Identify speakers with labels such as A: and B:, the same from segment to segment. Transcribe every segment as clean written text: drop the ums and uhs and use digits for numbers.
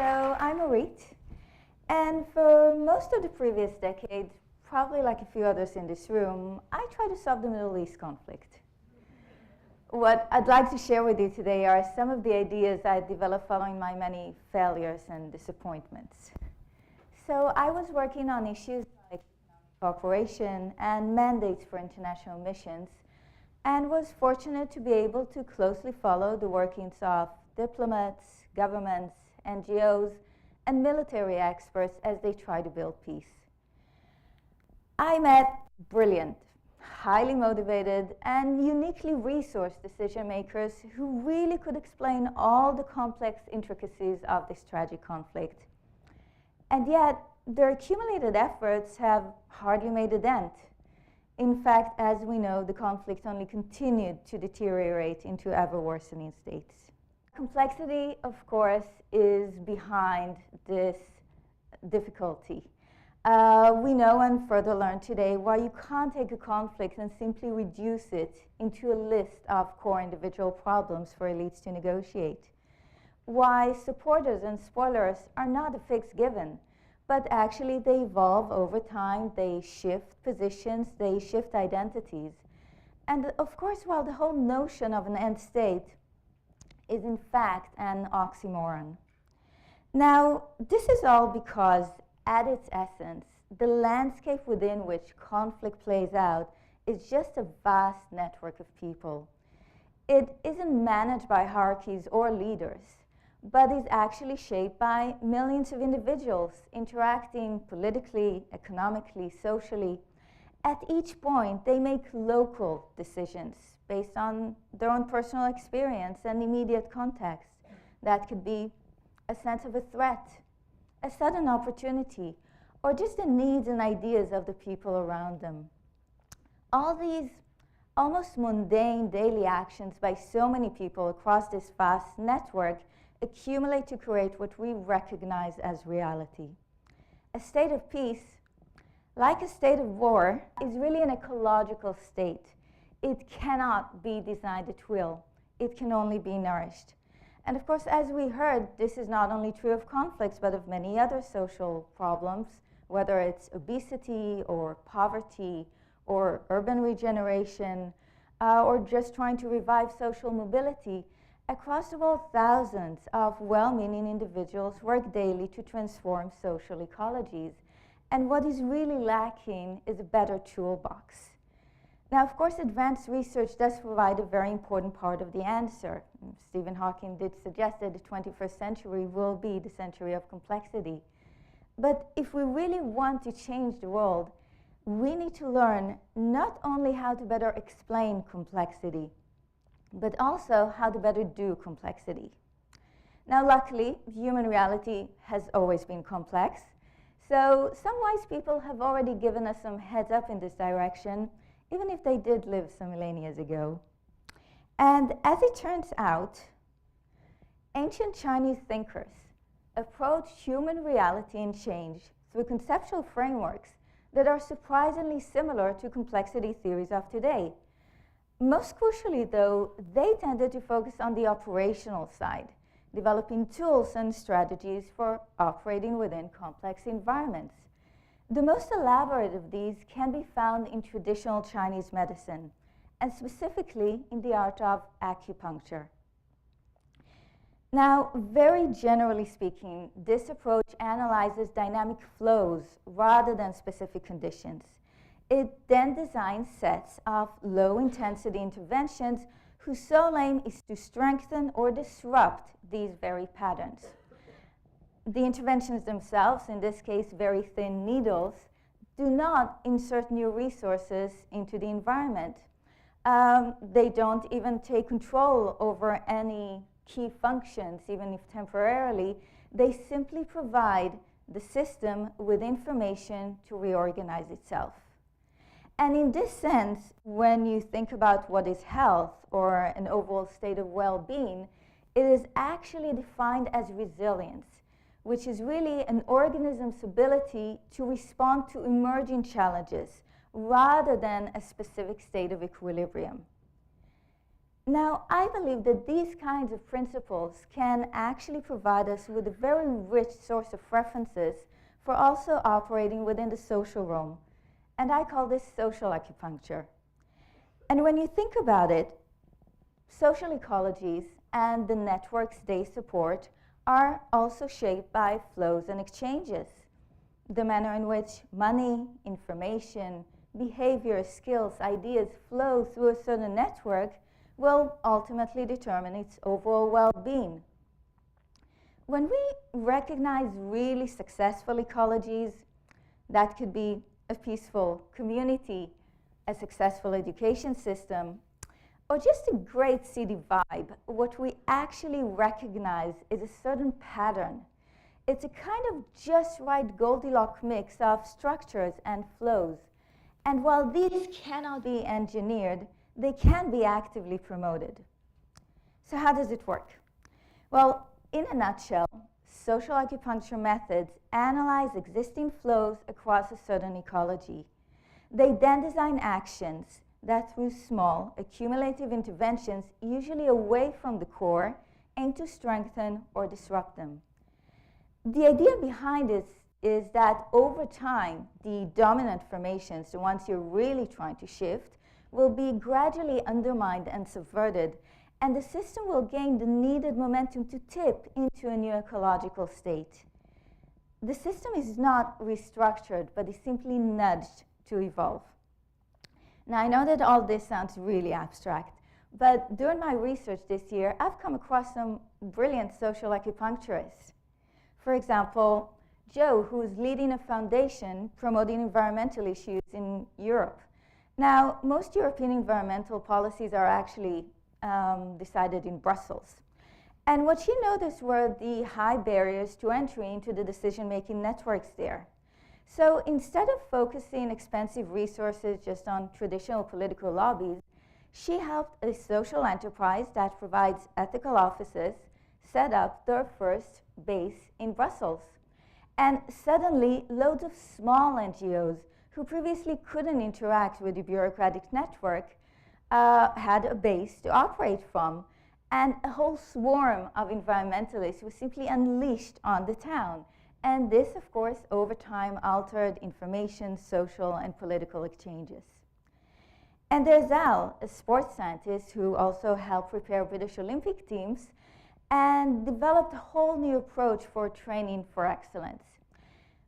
A: So I'm ORIT, and for most of the previous decade, probably like a few others in this room, I tried to solve the Middle East conflict. What I'd like to share with you today are some of the ideas I developed following my many failures and disappointments. So I was working on issues like cooperation and mandates for international missions, and was fortunate to be able to closely follow the workings of diplomats, governments, NGOs, and military experts as they try to build peace. I met brilliant, highly motivated, and uniquely resourced decision makers who really could explain all the complex intricacies of this tragic conflict. And yet, their accumulated efforts have hardly made a dent. In fact, as we know, the conflict only continued to deteriorate into ever-worsening states. Complexity, of course, is behind this difficulty. We know and further learn today why you can't take a conflict and simply reduce it into a list of core individual problems for elites to negotiate. Why supporters and spoilers are not a fixed given, but actually they evolve over time, they shift positions, they shift identities. And of course, while the whole notion of an end state is in fact an oxymoron. Now, this is all because at its essence, the landscape within which conflict plays out is just a vast network of people. It isn't managed by hierarchies or leaders, but is actually shaped by millions of individuals interacting politically, economically, socially. At each point, they make local decisions based on their own personal experience and immediate context. That could be a sense of a threat, a sudden opportunity, or just the needs and ideas of the people around them. All these almost mundane daily actions by so many people across this vast network accumulate to create what we recognize as reality. A state of peace, like a state of war, is really an ecological state. It cannot be designed at will. It can only be nourished. And of course, as we heard, this is not only true of conflicts, but of many other social problems, whether it's obesity or poverty or urban regeneration, or just trying to revive social mobility. Across the world, thousands of well-meaning individuals work daily to transform social ecologies. And what is really lacking is a better toolbox. Now, of course, advanced research does provide a very important part of the answer. Stephen Hawking did suggest that the 21st century will be the century of complexity. But if we really want to change the world, we need to learn not only how to better explain complexity, but also how to better do complexity. Now, luckily, human reality has always been complex. So some wise people have already given us some heads up in this direction, even if they did live some millennia ago. And as it turns out, ancient Chinese thinkers approached human reality and change through conceptual frameworks that are surprisingly similar to complexity theories of today. Most crucially, though, they tended to focus on the operational side, developing tools and strategies for operating within complex environments. The most elaborate of these can be found in traditional Chinese medicine, and specifically in the art of acupuncture. Now, very generally speaking, this approach analyzes dynamic flows rather than specific conditions. It then designs sets of low-intensity interventions whose sole aim is to strengthen or disrupt these very patterns. The interventions themselves, in this case very thin needles, do not insert new resources into the environment. They don't even take control over any key functions, even if temporarily. They simply provide the system with information to reorganize itself. And in this sense, when you think about what is health or an overall state of well-being, it is actually defined as resilience, which is really an organism's ability to respond to emerging challenges rather than a specific state of equilibrium. Now, I believe that these kinds of principles can actually provide us with a very rich source of references for also operating within the social realm. And I call this social acupuncture. And when you think about it, social ecologies and the networks they support are also shaped by flows and exchanges. The manner in which money, information, behavior, skills, ideas flow through a certain network will ultimately determine its overall well-being. When we recognize really successful ecologies, that could be a peaceful community, a successful education system, or just a great city vibe, what we actually recognize is a certain pattern. It's a kind of just right Goldilocks mix of structures and flows. And while these cannot be engineered, they can be actively promoted. So how does it work? Well, in a nutshell, social acupuncture methods analyze existing flows across a certain ecology. They then design actions that through small, accumulative interventions, usually away from the core, aim to strengthen or disrupt them. The idea behind this is that over time, the dominant formations, the ones you're really trying to shift, will be gradually undermined and subverted, and the system will gain the needed momentum to tip into a new ecological state. The system is not restructured, but is simply nudged to evolve. Now, I know that all this sounds really abstract, but during my research this year, I've come across some brilliant social acupuncturists. For example, Joe, who is leading a foundation promoting environmental issues in Europe. Now, most European environmental policies are actually decided in Brussels. And what she noticed were the high barriers to entry into the decision-making networks there. So instead of focusing expensive resources just on traditional political lobbies, she helped a social enterprise that provides ethical offices set up their first base in Brussels. And suddenly, loads of small NGOs who previously couldn't interact with the bureaucratic network had a base to operate from. And a whole swarm of environmentalists was simply unleashed on the town. And this, of course, over time altered information, social, and political exchanges. And there's Al, a sports scientist who also helped prepare British Olympic teams and developed a whole new approach for training for excellence.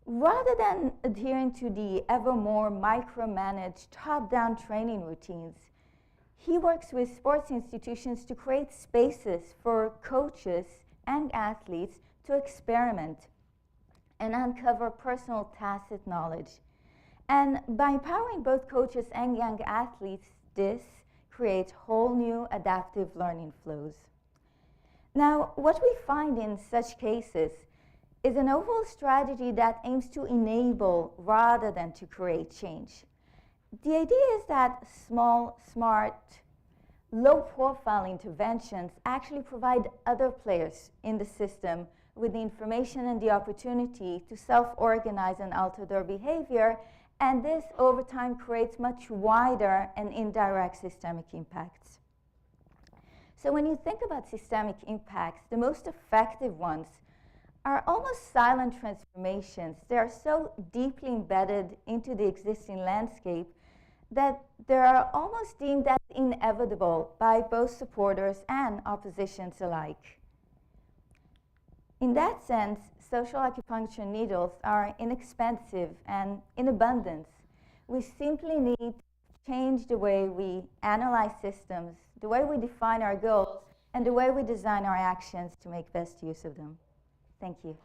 A: Rather than adhering to the ever more micromanaged top-down training routines, he works with sports institutions to create spaces for coaches and athletes to experiment and uncover personal tacit knowledge. And by empowering both coaches and young athletes, this creates whole new adaptive learning flows. Now, what we find in such cases is an overall strategy that aims to enable rather than to create change. The idea is that small, smart, low-profile interventions actually provide other players in the system with the information and the opportunity to self-organize and alter their behavior, and this over time creates much wider and indirect systemic impacts. So when you think about systemic impacts, the most effective ones are almost silent transformations. They are so deeply embedded into the existing landscape that they are almost deemed as inevitable by both supporters and oppositions alike. In that sense, social acupuncture needles are inexpensive and in abundance. We simply need to change the way we analyze systems, the way we define our goals, and the way we design our actions to make best use of them. Thank you.